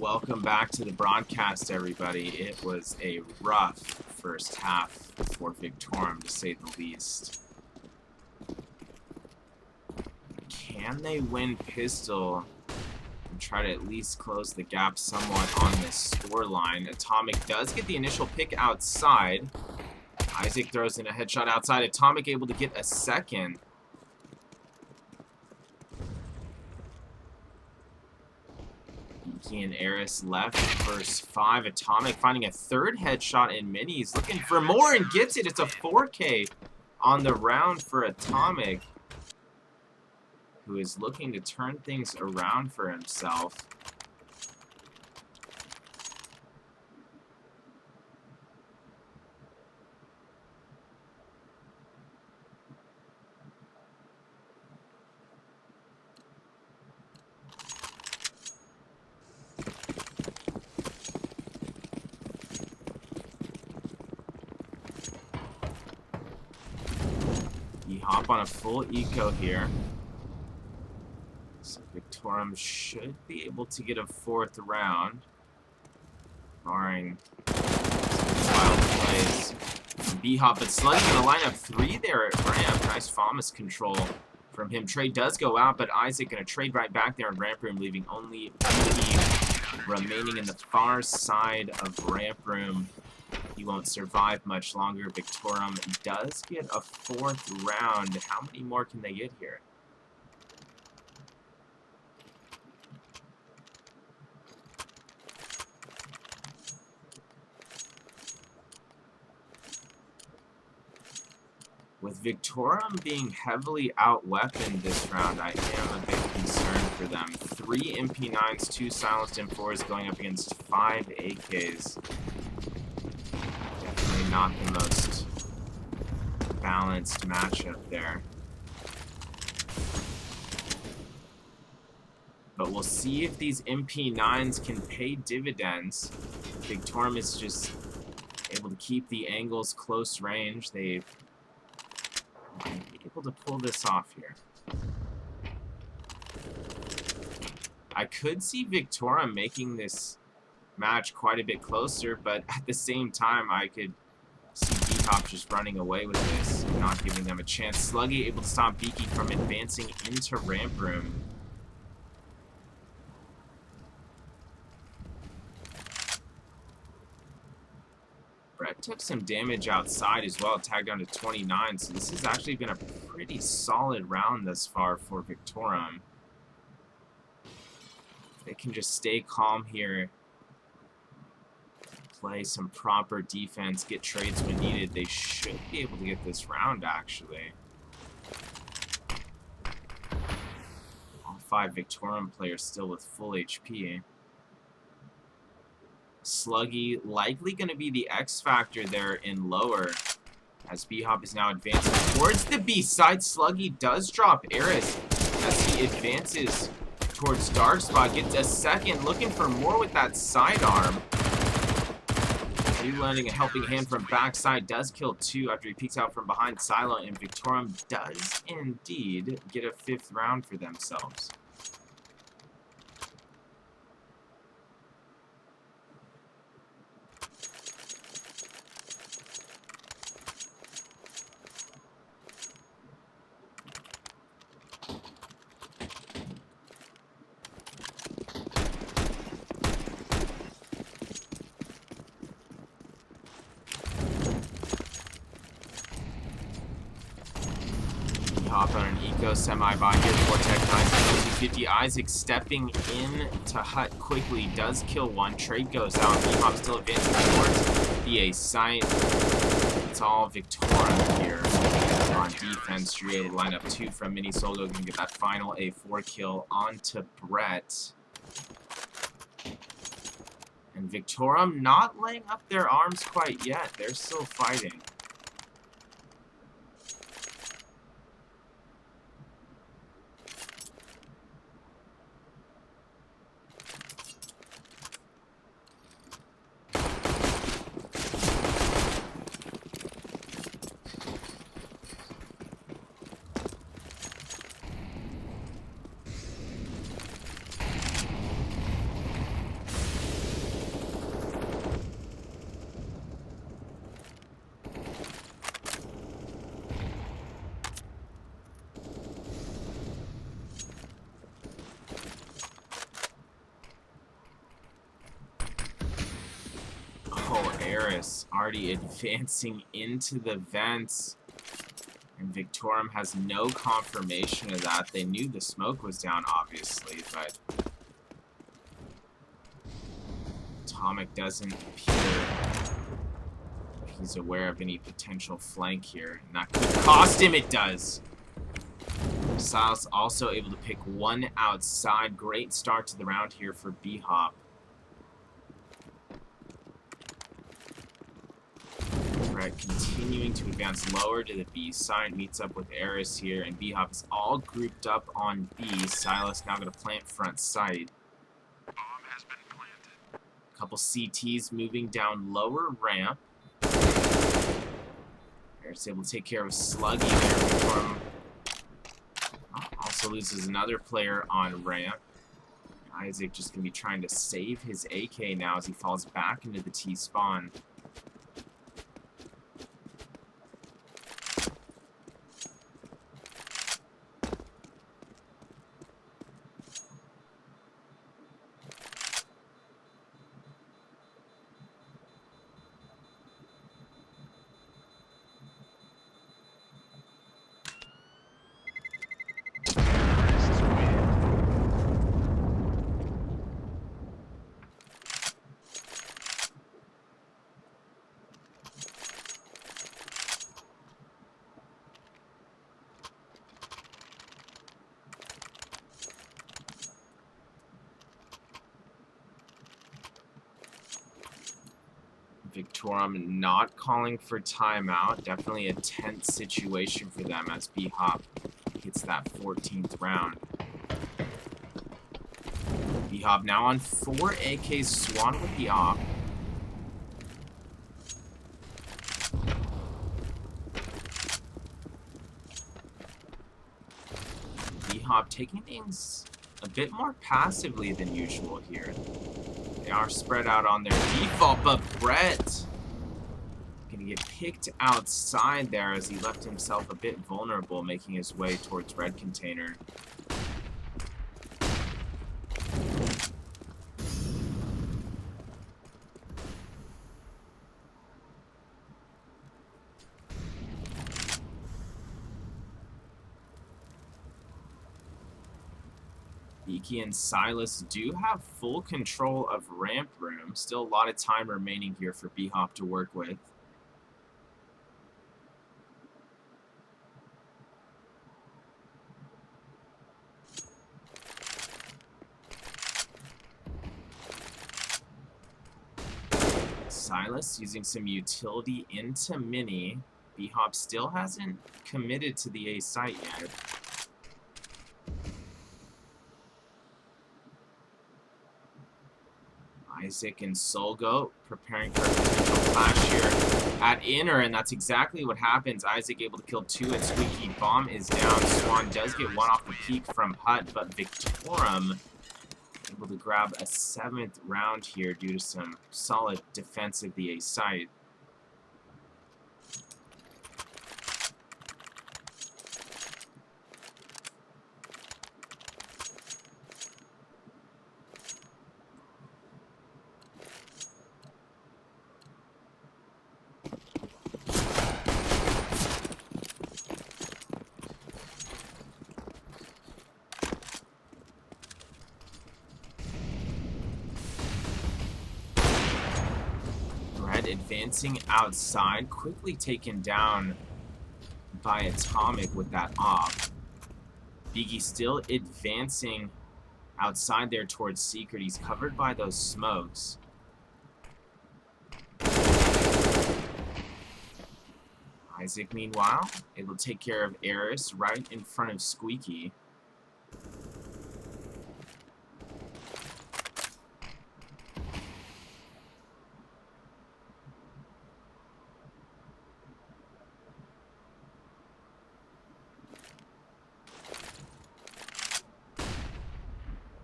Welcome back to the broadcast, everybody. It was a rough first half for Victorum, to say the least. Can they win pistol and try to at least close the gap somewhat on this scoreline? Atomic does get the initial pick outside. Isaac throws in a headshot outside. Atomic able to get a second. And Eris left verse 5. Atomic finding a third headshot in minis, looking for more and gets it. It's a 4K on the round for Atomic, who is looking to turn things around for himself. BHOP on a full eco here. So Victorum should be able to get a fourth round, barring some wild plays from BHOP. But Sluggy in the lineup 3 there at ramp. Nice FAMAS control from him. Trade does go out, but Isaac going to trade right back there in ramp room, leaving only Beauty remaining in the far side of ramp room. He won't survive much longer. Victorum does get a fourth round. How many more can they get here? With Victorum being heavily out-weaponed this round, I am a bit concerned for them. 3 MP9s, 2 silenced M4s going up against 5 AKs. Definitely not the most balanced matchup there. But we'll see if these MP9s can pay dividends. Victorum is just able to keep the angles close range. They've been able to pull this off here. I could see Victorum making this match quite a bit closer, but at the same time, I could see BHOP just running away with this, not giving them a chance. Sluggy able to stop Beaky from advancing into ramp room. Brett took some damage outside as well, tagged down to 29, so this has actually been a pretty solid round thus far for Victorum. If they can just stay calm here, play some proper defense, get trades when needed, they should be able to get this round, actually. All 5 Victorum players still with full HP. Sluggy likely going to be the X factor there in lower, as BHOP is now advancing towards the B side. Sluggy does drop Eris as he advances towards Dark Spot, gets a second, looking for more with that sidearm. Landing a helping hand from backside, does kill 2 after he peeks out from behind Silo, and Victorum does indeed get a 5th round for themselves. Hop on an eco semi-bot here. Vortex 250. Isaac stepping in to Hut quickly. Does kill 1. Trade goes out. BHOP still advancing towards the A site. It's all Victorum here on defense. Drew able to line up 2 from Mini Solo. Can get that final A4 kill onto Brett. And Victorum not laying up their arms quite yet. They're still fighting. Eris already advancing into the vents. And Victorum has no confirmation of that. They knew the smoke was down, obviously, but Atomic doesn't appear he's aware of any potential flank here. And that could cost him, it does. Silas also able to pick one outside. Great start to the round here for BHOP. Brett continuing to advance lower to the B side, meets up with Eris here, and BHOP is all grouped up on B. Silas now going to plant front sight. Bomb has been planted. Couple CTs moving down lower ramp. Eris able to take care of Sluggy there before also loses another player on ramp. Isaac just going to be trying to save his AK now as he falls back into the T spawn. Victorum not calling for timeout. Definitely a tense situation for them as BHOP hits that 14th round. BHOP now on 4 AKs. Swan with the op. BHOP taking things a bit more passively than usual here. They are spread out on their default, but Brett gonna get picked outside there as he left himself a bit vulnerable, making his way towards red container. Beaky and Silas do have full control of ramp room. Still a lot of time remaining here for BHOP to work with. Silas using some utility into mini. BHOP still hasn't committed to the A site yet. Isaac and Solgo preparing for a potential clash here at inner, and that's exactly what happens. Isaac able to kill 2, and Squeaky bomb is down. Swan does get 1 off the peak from Hut, but Victorum able to grab a 7th round here due to some solid defense of the A site. Advancing outside, quickly taken down by Atomic with that op. Biggie still advancing outside there towards Secret. He's covered by those smokes. Isaac, meanwhile, able to take care of Eris right in front of Squeaky.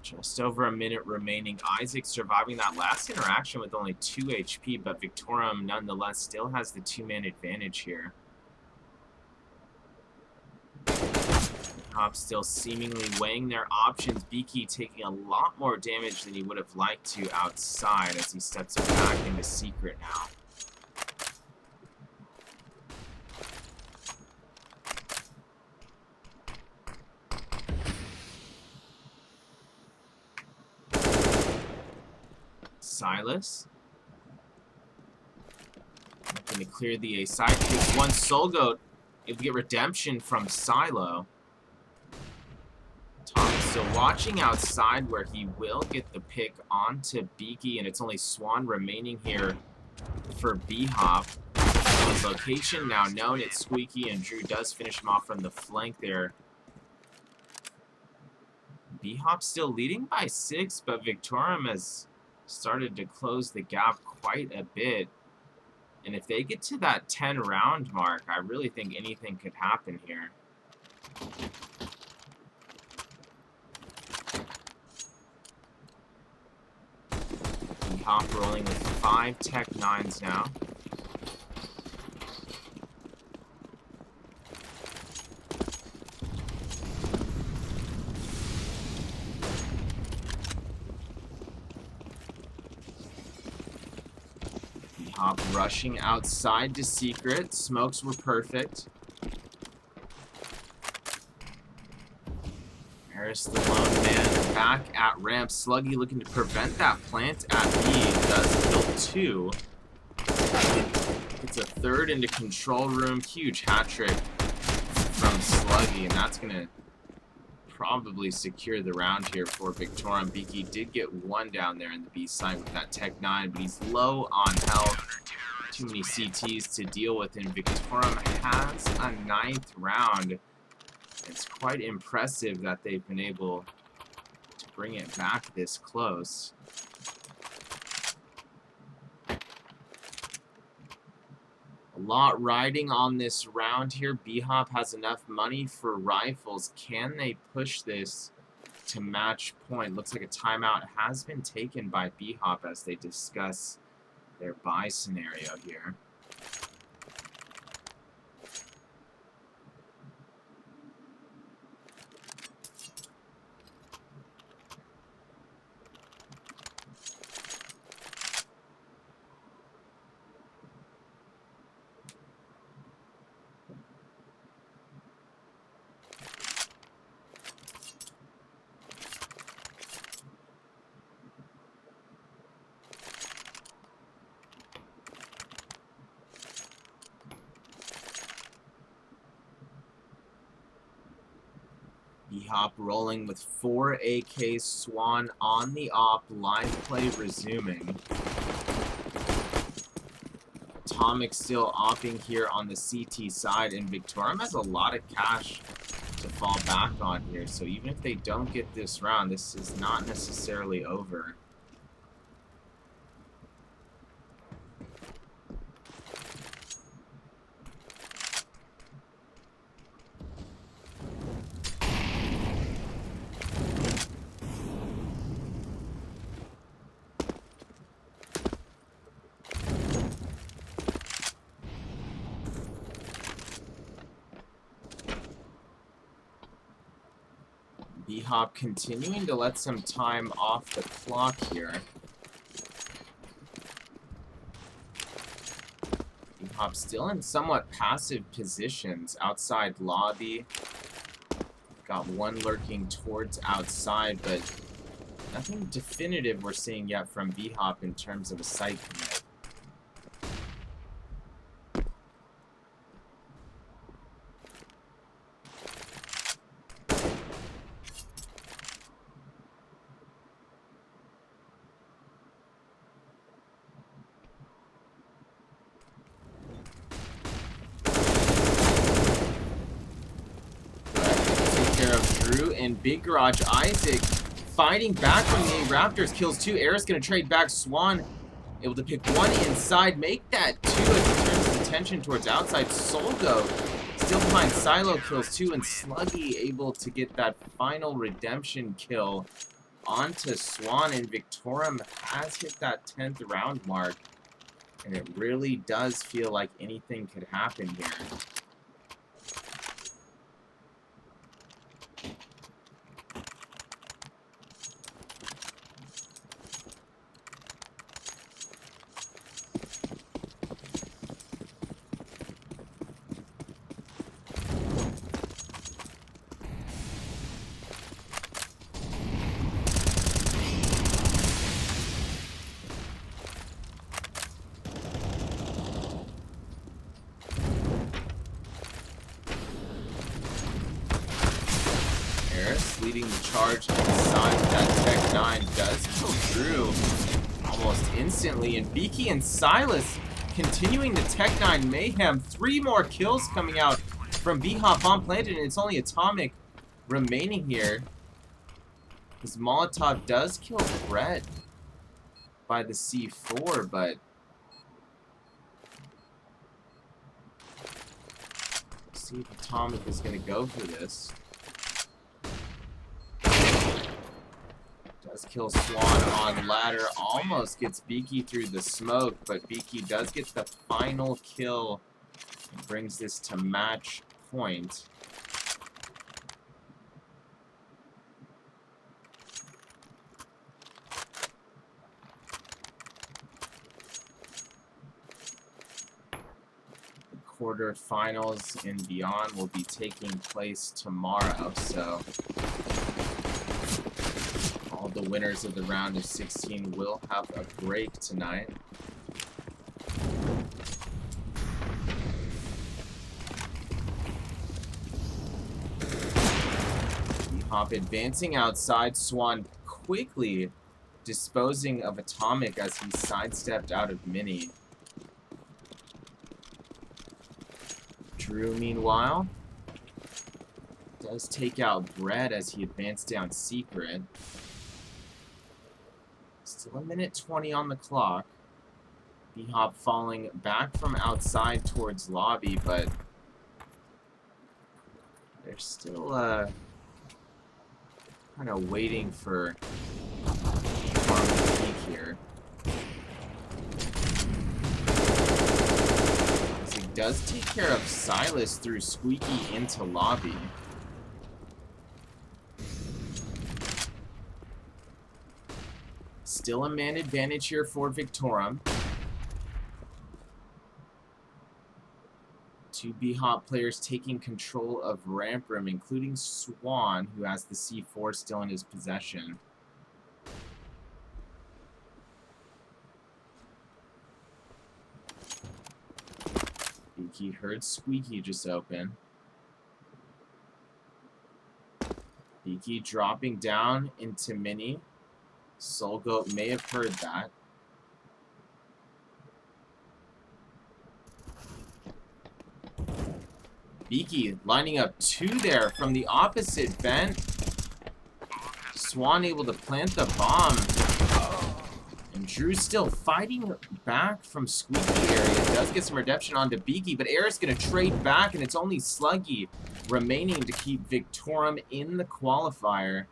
Just over a minute remaining. Isaac surviving that last interaction with only 2 HP, but Victorum nonetheless still has the 2-man advantage here. BHOP still seemingly weighing their options. Beaky taking a lot more damage than he would have liked to outside as he steps back into Secret now. Silas. Looking to clear the A side. Takes one Soul Goat. Able to get redemption from Silo. Thomas still watching outside where he will get the pick onto Beaky, and it's only Swan remaining here for BHOP. His location now known. It's Squeaky, and Drew does finish him off from the flank there. BHOP still leading by 6, but Victorum has started to close the gap quite a bit. And if they get to that 10-round mark, I really think anything could happen here. BHOP rolling with 5 Tech 9s now. BHOP rushing outside to Secret. Smokes were perfect. Harris, the lone man, back at ramp. Sluggy looking to prevent that plant at B. Does kill 2. Gets a 3rd into control room. Huge hat trick from Sluggy, and that's going to probably secure the round here for Victorum. Beaky did get 1 down there in the B side with that Tech 9, but he's low on health. Too many CTs to deal with, and Victorum has a 9th round. It's quite impressive that they've been able to bring it back this close. A lot riding on this round here. BHOP has enough money for rifles. Can they push this to match point? Looks like a timeout has been taken by BHOP as they discuss their buy scenario here. BHOP rolling with 4 AKs, Swan on the op, live play resuming. Atomic still opping here on the CT side, and Victorum has a lot of cash to fall back on here, so even if they don't get this round, this is not necessarily over. BHOP continuing to let some time off the clock here. BHOP still in somewhat passive positions outside lobby. Got 1 lurking towards outside, but nothing definitive we're seeing yet from BHOP in terms of a site commit. And Big Garage Isaac fighting back from the Raptors, kills 2. Eris gonna trade back. Swan able to pick 1 inside, make that 2 as he turns his attention towards outside. Solgo still behind Silo, kills 2, and Sluggy able to get that final redemption kill onto Swan, and Victorum has hit that 10th round mark, and it really does feel like anything could happen here. leading the charge inside. That Tech 9 does kill through almost instantly. And Beaky and Silas continuing the Tech 9 mayhem. 3 more kills coming out from BHOP bomb planted, and it's only Atomic remaining here. His Molotov does kill Brett by the C4, but let's see if Atomic is going to go for this. Does kill Swan on ladder, almost gets Beaky through the smoke, but Beaky does get the final kill and brings this to match point. Quarterfinals and beyond will be taking place tomorrow, so all the winners of the round of 16 will have a break tonight. BHOP advancing outside, Swan quickly disposing of Atomic as he sidestepped out of Mini. Drew, meanwhile, does take out Brett as he advanced down Secret. Still a minute 20 on the clock. BHOP falling back from outside towards lobby, but they're still kind of waiting for Farm to peak here. Does take care of Silas through Squeaky into lobby. Still a man advantage here for Victorum. 2 BHOP players taking control of ramp room, including Swan, who has the C4 still in his possession. He heard Squeaky just open. Beaky dropping down into Mini. Soulgoat may have heard that. Beaky lining up 2 there from the opposite vent. Swan able to plant the bomb. And Drew's still fighting back from Squeaky area. Does get some redemption onto Beaky, but Air's going to trade back, and it's only Sluggy remaining to keep Victorum in the qualifier.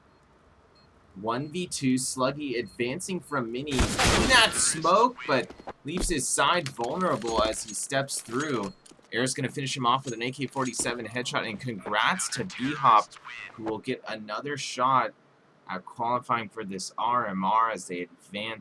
1v2, Sluggy advancing from Mini in that smoke, but leaves his side vulnerable as he steps through. Air's going to finish him off with an AK-47 headshot, and congrats to BHOP, who will get another shot at qualifying for this RMR as they advance